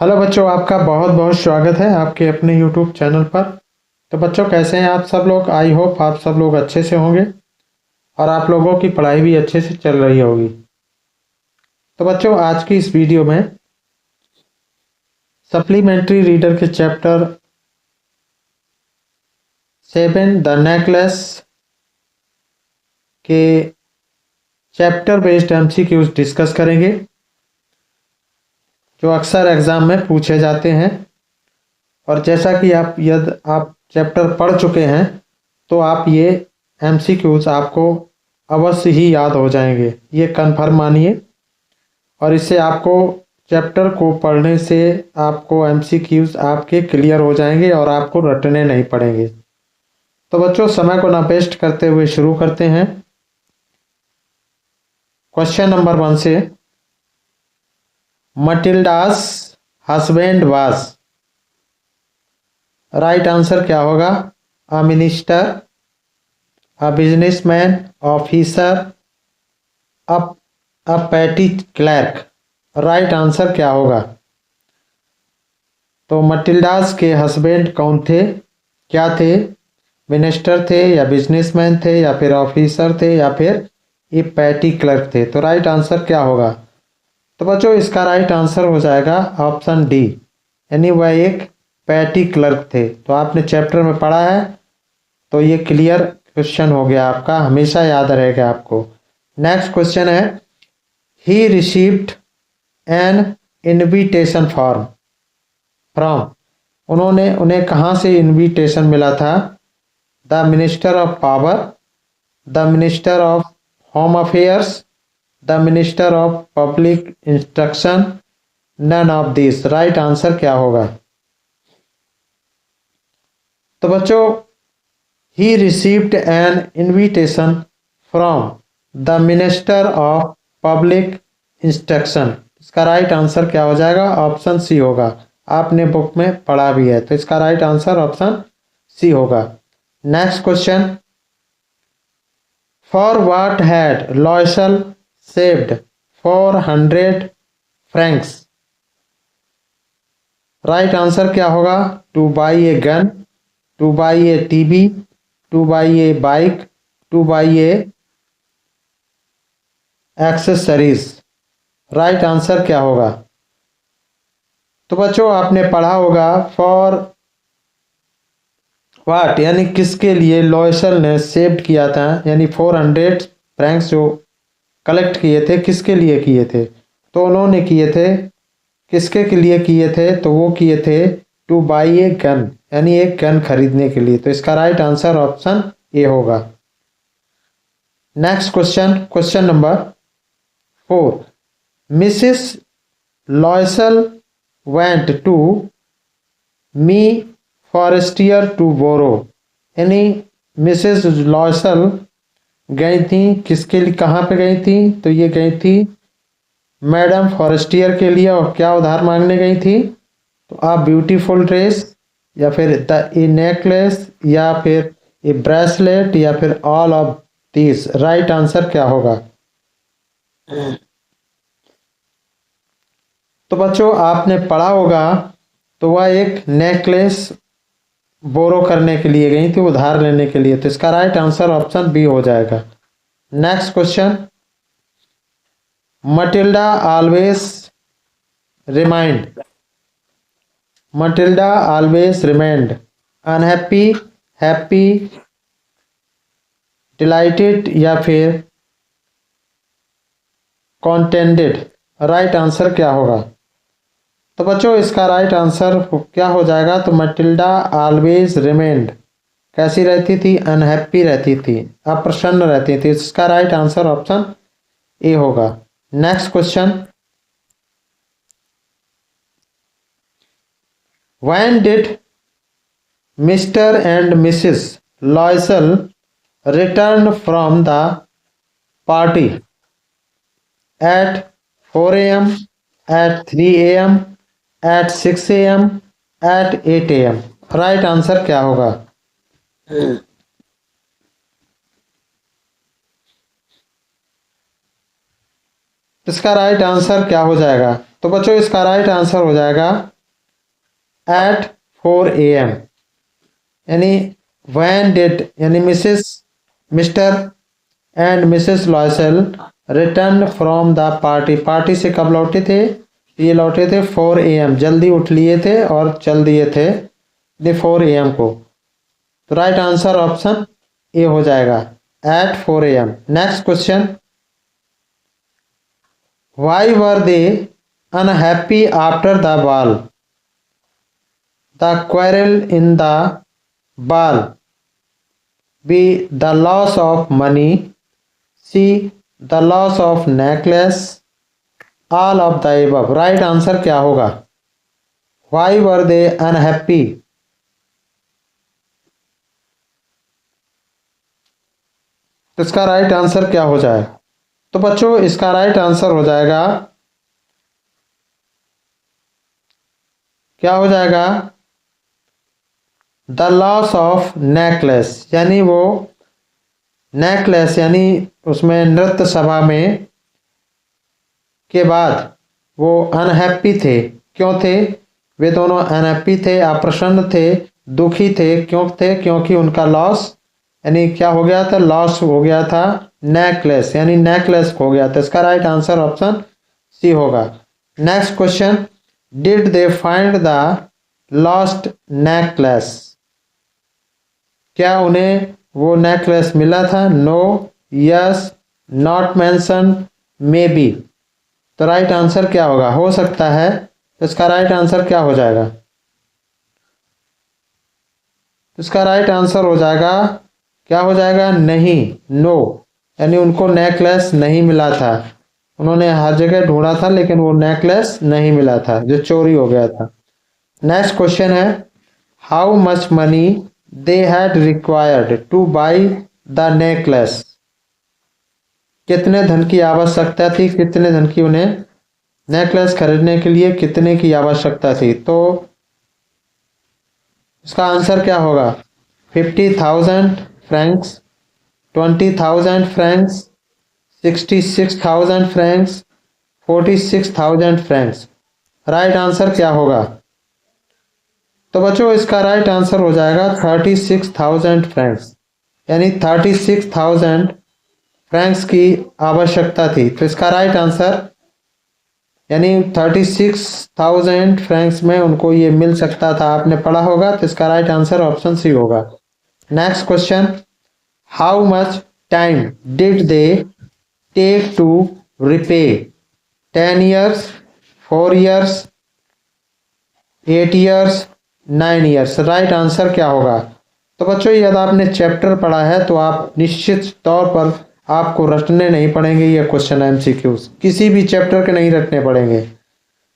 Hello बच्चों, आपका बहुत बहुत स्वागत है आपके अपने यूट्यूब चैनल पर। तो बच्चों, कैसे हैं आप सब लोग? आई होप आप सब लोग अच्छे से होंगे और आप लोगों की पढ़ाई भी अच्छे से चल रही होगी। तो बच्चों, आज की इस वीडियो में सप्लीमेंट्री रीडर के चैप्टर 7 द नेकलेस के चैप्टर बेस्ड एमसीक्यूज डिस्कस करेंगे, जो अक्सर एग्जाम में पूछे जाते हैं। और जैसा कि यदि आप चैप्टर पढ़ चुके हैं तो आप ये एमसीक्यूज आपको अवश्य ही याद हो जाएंगे, ये कन्फर्म मानिए। और इससे आपको चैप्टर को पढ़ने से आपको एमसीक्यूज आपके क्लियर हो जाएंगे और आपको रटने नहीं पड़ेंगे। तो बच्चों, समय को ना वेस्ट करते हुए शुरू करते हैं। क्वेश्चन नंबर 1 से, Matilda's husband was, right answer क्या होगा? A minister, a businessman, officer, a petty clerk. Right answer क्या होगा? तो मटिल्डास के हस्बैंड कौन थे, क्या थे? मिनिस्टर थे या बिजनेसमैन थे या फिर ऑफिसर थे या फिर ये पैटी क्लर्क थे? तो राइट आंसर क्या होगा? तो बच्चों, इसका राइट आंसर हो जाएगा ऑप्शन डी, यानी वह एक पैटी क्लर्क थे। तो आपने चैप्टर में पढ़ा है, तो ये क्लियर क्वेश्चन हो गया आपका, हमेशा याद रहेगा आपको। नेक्स्ट क्वेश्चन है, he received an invitation form from, उन्हें कहाँ से इनविटेशन मिला था? The minister of power, the minister of home affairs, the minister of public instruction, none of this. Right answer क्या होगा? तो बच्चों, he received an invitation from the minister of public instruction. इसका राइट आंसर क्या हो जाएगा? Option C होगा। आपने बुक में पढ़ा भी है, तो इसका राइट आंसर ऑप्शन सी होगा। Next question, for what had Loisel saved 400 francs? Right answer क्या होगा? To buy a gun, to buy a TV, to buy a bike, to buy a accessories. Right answer क्या होगा? तो बच्चों, आपने पढ़ा होगा फॉर व्हाट यानी किसके लिए लॉयसल ने सेव्ड किया था, यानी 400 फ्रैंक्स जो कलेक्ट किए थे किसके लिए किए थे? तो उन्होंने किए थे, किसके के लिए किए थे? तो वो किए थे टू बाई ए गन, यानी एक गन खरीदने के लिए। तो इसका राइट आंसर ऑप्शन ए होगा। Next question, question number 4, Mrs Loisel went to me Forestier to borrow, यानी मिसेस लॉयसल गई थी किसके लिए, कहाँ पे गई थी? तो ये गई थी मैडम फॉरेस्टियर के लिए। और क्या उधार मांगने गई थी? तो आ ब्यूटीफुल ड्रेस, या फिर द ए नेकलेस, या फिर ए ब्रेसलेट, या फिर all of this. Right answer क्या होगा? तो बच्चों, आपने पढ़ा होगा, तो वह एक नेकलेस बोरो करने के लिए गई थी, उधार लेने के लिए। तो इसका राइट आंसर ऑप्शन बी हो जाएगा। Next question, Matilda always remind, Matilda always remind unhappy, happy, dilated, या फिर कॉन्टेंटेड। राइट आंसर क्या होगा? तो बच्चों, इसका राइट आंसर क्या हो जाएगा? तो मटिल्डा ऑलवेज रिमेंड कैसी रहती थी? अनहैप्पी रहती थी, अप्रसन्न रहती थी। इसका राइट आंसर ऑप्शन ए होगा। Next question, when did mister and Mrs Loisel return from the party? At 4 AM, at 3 AM, at 6 AM, at 8 AM। Right answer क्या होगा? इसका राइट आंसर क्या हो जाएगा? तो बच्चों इसका राइट आंसर हो जाएगा at 4 AM, यानी when did यानी mister and Mrs Loisel return from the party, party से कब लौटे थे? ये लौटे थे 4 AM, जल्दी उठ लिए थे और चल दिए थे 4 AM को। तो राइट आंसर ऑप्शन ए हो जाएगा at 4 AM। Next question, why were they unhappy after the ball? The quarrel in the ball, be the loss of money, see the loss of necklace, all of the above. Right answer क्या होगा? Why were they unhappy? तो इसका right answer क्या हो जाएगा? तो बच्चों इसका राइट आंसर हो जाएगा, क्या हो जाएगा? द लॉस ऑफ नेकलेस, यानी वो नेकलेस यानी उसमें नृत्य सभा में के बाद वो अनहैप्पी थे। क्यों थे वे दोनों अनहैप्पी थे, अप्रसन्न थे, दुखी थे? क्यों थे? क्योंकि उनका लॉस यानी क्या हो गया था? लॉस हो गया था नेकलेस, यानी नेकलेस खो गया था। इसका राइट आंसर ऑप्शन सी होगा। Next question, did they find the lost necklace? क्या उन्हें वो नेकलेस मिला था? No, yes, not mention, maybe. तो राइट आंसर क्या होगा? हो सकता है। तो इसका राइट आंसर क्या हो जाएगा? इसका राइट आंसर हो जाएगा, क्या हो जाएगा? नहीं, नो, यानी उनको नेकलेस नहीं मिला था। उन्होंने हर जगह ढूंढा था लेकिन वो नेकलेस नहीं मिला था, जो चोरी हो गया था। नेक्स्ट क्वेश्चन है, how much money they had required two by the necklace? कितने धन की आवश्यकता थी? कितने धन की उन्हें नेकलेस खरीदने के लिए कितने की आवश्यकता थी? तो इसका आंसर क्या होगा? 50,000 Franks, 20,000 Franks, 66,000 Franks, 46,000 Franks. Right answer क्या होगा? तो बच्चों इसका राइट आंसर हो जाएगा 36,000 फ्रैंक्स, यानी 36,000 फ्रैंक्स की आवश्यकता थी। तो इसका राइट आंसर यानी 36,000 फ्रैंक्स में उनको ये मिल सकता था, आपने पढ़ा होगा। तो इसका राइट आंसर ऑप्शन सी होगा। Next question, how much time did they take to repay? 10 years, 4 years, 8 years, 9 years. Right answer क्या होगा? तो बच्चों यदि आपने चैप्टर पढ़ा है तो आप निश्चित तौर पर आपको रटने नहीं पड़ेंगे ये क्वेश्चन एमसीक्यूज, किसी भी चैप्टर के नहीं रटने पड़ेंगे।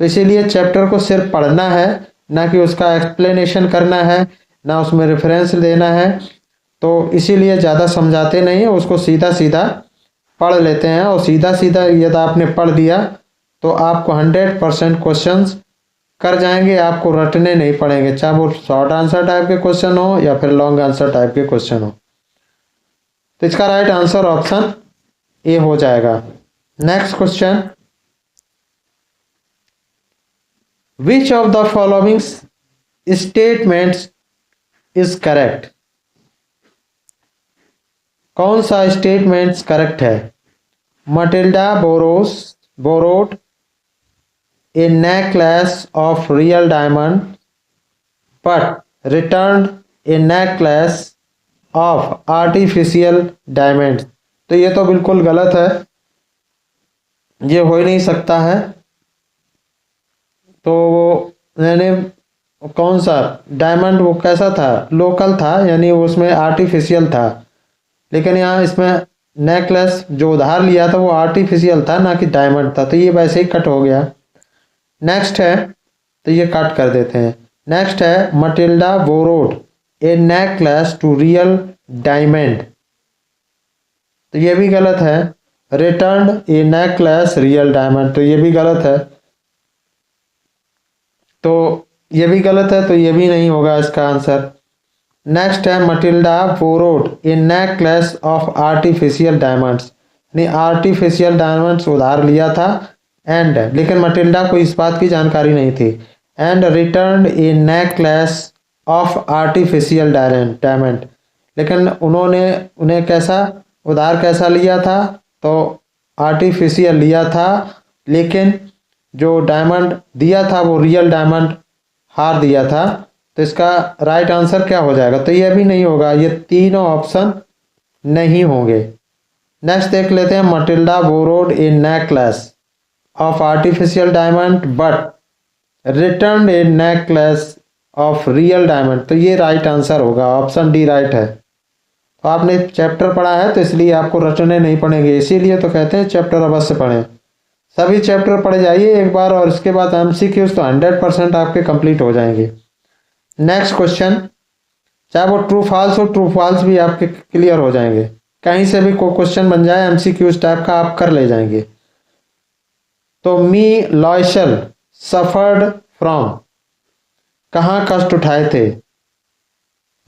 तो इसीलिए चैप्टर को सिर्फ पढ़ना है, ना कि उसका एक्सप्लेनेशन करना है, ना उसमें रेफरेंस देना है। तो इसीलिए ज़्यादा समझाते नहीं है, उसको सीधा सीधा पढ़ लेते हैं। और सीधा सीधा यदि आपने पढ़ दिया तो आपको 100% क्वेश्चंस कर जाएंगे, आपको रटने नहीं पड़ेंगे, चाहे वो शॉर्ट आंसर टाइप के क्वेश्चन हो या फिर लॉन्ग आंसर टाइप के क्वेश्चन हो। तो इसका राइट आंसर ऑप्शन ए हो जाएगा। Next question, which of the following statements is correct? कौन सा स्टेटमेंट्स करेक्ट है? Matilda borrowed a necklace of real diamond but returned a necklace of artificial diamonds। तो ये तो बिल्कुल गलत है, ये हो ही नहीं सकता है। तो वो यानी कौन सा डायमंड, वो कैसा था? लोकल था, यानी उसमें आर्टिफिशियल था। लेकिन यहाँ इसमें नेकलेस जो उधार लिया था वो आर्टिफिशियल था, ना कि डायमंड था। तो ये वैसे ही कट हो गया। नेक्स्ट है, तो ये कट कर देते हैं। नेक्स्ट है, Matilda borrowed a necklace to real diamond. तो ये भी गलत है। Return a necklace real diamond, तो ये भी गलत है। तो ये भी गलत है, तो ये भी नहीं होगा इसका आंसर। नेक्स्ट है, Matilda borrowed a necklace of artificial diamonds, यानी आर्टिफिशियल डायमंड्स उधार लिया था एंड, लेकिन मटिल्डा को इस बात की जानकारी नहीं थी। And return a necklace of artificial diamond, लेकिन उन्होंने उन्हें कैसा उधार कैसा लिया था, तो आर्टिफिशियल लिया था, लेकिन जो डायमंड दिया था वो रियल डायमंड हार दिया था। तो इसका राइट आंसर क्या हो जाएगा, तो यह भी नहीं होगा, ये तीनों ऑप्शन नहीं होंगे। नेक्स्ट देख लेते हैं, Matilda borrowed a necklace of artificial diamond but return a necklace of real diamond, तो ये राइट आंसर होगा, ऑप्शन डी राइट है। तो आपने चैप्टर पढ़ा है तो इसलिए आपको रटने नहीं पड़ेंगे, इसीलिए तो कहते हैं चैप्टर अवश्य पढ़ें। सभी चैप्टर पढ़ जाइए एक बार और इसके बाद एमसीक्यूज तो 100% आपके कंप्लीट हो जाएंगे। नेक्स्ट क्वेश्चन, चाहे वो ट्रू फॉल्स हो, ट्रू फॉल्स भी आपके क्लियर हो जाएंगे, कहीं से भी कोई क्वेश्चन बन जाए एमसीक्यूज टाइप का आप कर ले जाएंगे। तो मी लॉयसल सफर्ड फ्रॉम, कहाँ कष्ट उठाए थे,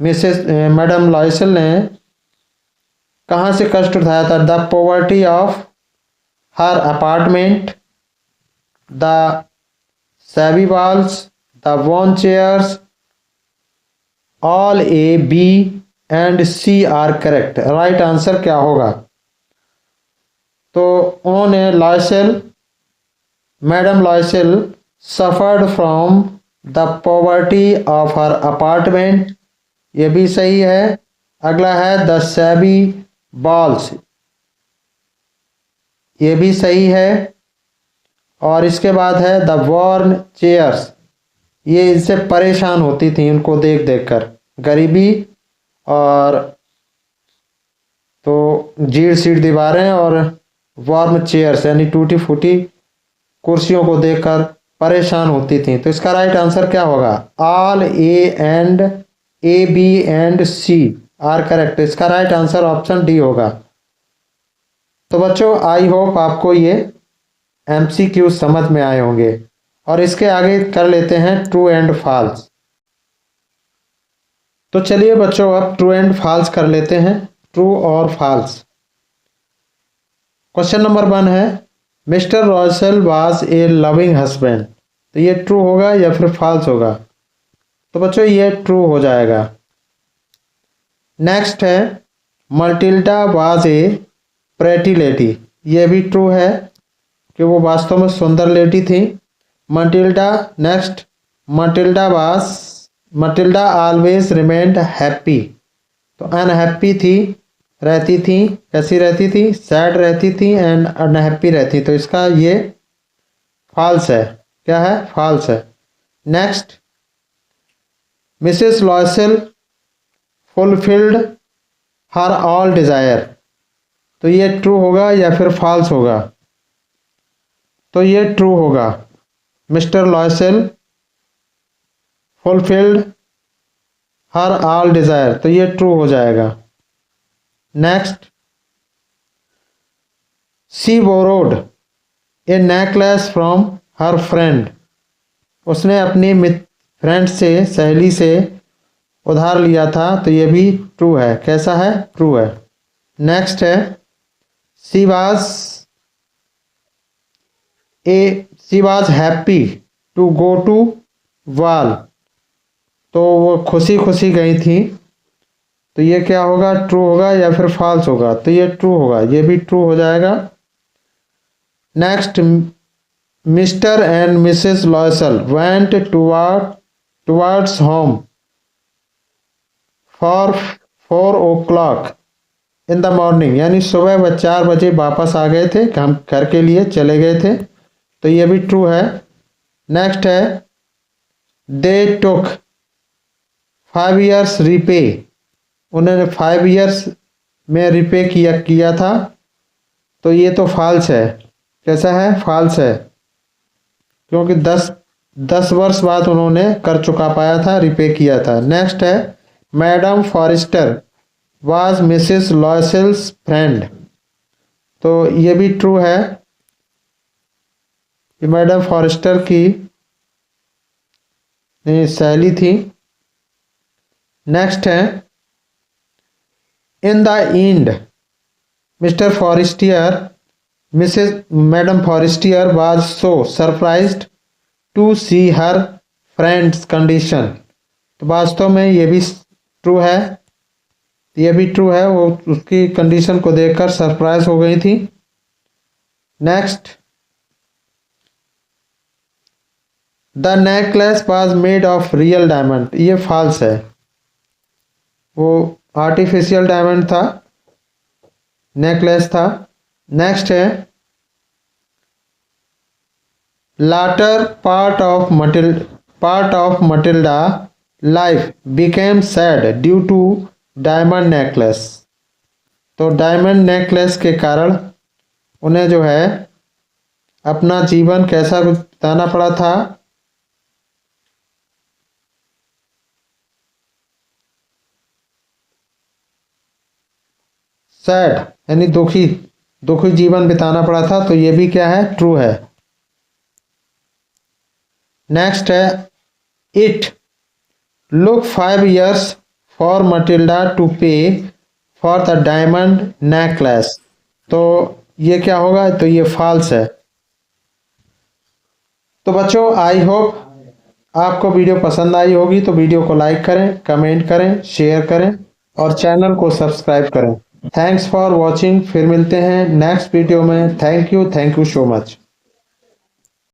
मिसेस मैडम लॉयसल ने कहाँ से कष्ट उठाया था, the poverty of her apartment, the shabby walls, the worn chairs, all A B and C are correct. Right answer क्या होगा, तो उन्होंने Loisel madam Loisel suffered from the poverty of her apartment, ये भी सही है। अगला है द सैवी बॉल्स, ये भी सही है। और इसके बाद है द वॉर्न चेयर्स, ये इनसे परेशान होती थी उनको देख देख कर, गरीबी और तो जीड़ सीड़ दीवारें और वार्म चेयर्स यानी टूटी फूटी कुर्सियों को देखकर परेशान होती थी। तो इसका राइट आंसर क्या होगा, all A B and C are correct, इसका राइट आंसर ऑप्शन डी होगा। तो बच्चों आई होप आपको ये एमसीक्यू समझ में आए होंगे और इसके आगे कर लेते हैं ट्रू एंड फॉल्स। तो चलिए बच्चों अब ट्रू एंड फॉल्स कर लेते हैं, ट्रू और फॉल्स। क्वेश्चन नंबर 1 है, mister royal was a loving husband, तो ये ट्रू होगा या फिर फॉल्स होगा, तो बच्चों ये ट्रू हो जाएगा। नेक्स्ट है, Matilda was a pretty lady, ये भी ट्रू है कि वो वास्तव में सुंदर लेडी थी Matilda. Next, Matilda always remained happy, तो अनहैप्पी थी, रहती थी, कैसी रहती थी, सैड रहती थी एंड अनहैप्पी रहती, तो इसका ये फॉल्स है, क्या है, फॉल्स है। Next, Mrs Loisel fulfilled her all desire, तो ये ट्रू होगा या फिर फॉल्स होगा, तो ये ट्रू होगा। Mister Loisel fulfilled her all desire, तो ये ट्रू हो जाएगा। Next, she borrowed a necklace from her friend, उसने अपनी फ्रेंड से, सहेली से उधार लिया था, तो ये भी ट्रू है, कैसा है, ट्रू है। नेक्स्ट है, she was happy to go to wall, तो वो खुशी खुशी गई थी, तो ये क्या होगा, ट्रू होगा या फिर फॉल्स होगा, तो ये ट्रू होगा, ये भी ट्रू हो जाएगा। Next, mister and Mrs Loisel went towards home for 4 o'clock in the morning, यानी सुबह वह 4 बजे वापस आ गए थे, हम घर के लिए चले गए थे, तो ये भी ट्रू है। नेक्स्ट है, दे टुक 5 years रिपे, उन्होंने 5 years में रिपे किया था, तो ये तो फॉल्स है, कैसा है, फॉल्स है, क्योंकि 10 वर्ष बाद उन्होंने कर चुका पाया था, रिपे किया था। नेक्स्ट है, madam Forestier was Mrs Loisel's friend, तो ये भी ट्रू है कि मैडम फॉरेस्टर की सहेली थी। नेक्स्ट है, in the end Mr Forestier Mrs madam Forestier was so surprised to see her friend's condition. तो वास्तव में ये भी ट्रू है, ये भी ट्रू है, वो उसकी कंडीशन को देखकर सरप्राइज हो गई थी। Next, the necklace was made of real diamond. ये फॉल्स है, वो आर्टिफिशियल डायमंड था, नेकलेस था। नेक्स्ट है, later part of Matilda life became sad due to diamond necklace. तो डायमंड नेकलेस के कारण उन्हें जो है अपना जीवन कैसा बिताना पड़ा था, सैड यानी दुखी जीवन बिताना पड़ा था। तो ये भी क्या है, ट्रू है। नेक्स्ट है, it look 5 years for Matilda to pay for the diamond necklace. तो ये क्या होगा, तो ये फॉल्स है। तो बच्चों, आई होप आपको वीडियो पसंद आई होगी। तो वीडियो को लाइक करें, कमेंट करें, शेयर करें और चैनल को सब्सक्राइब करें। Thanks for watching. फिर मिलते हैं नेक्स्ट वीडियो में। Thank you so much.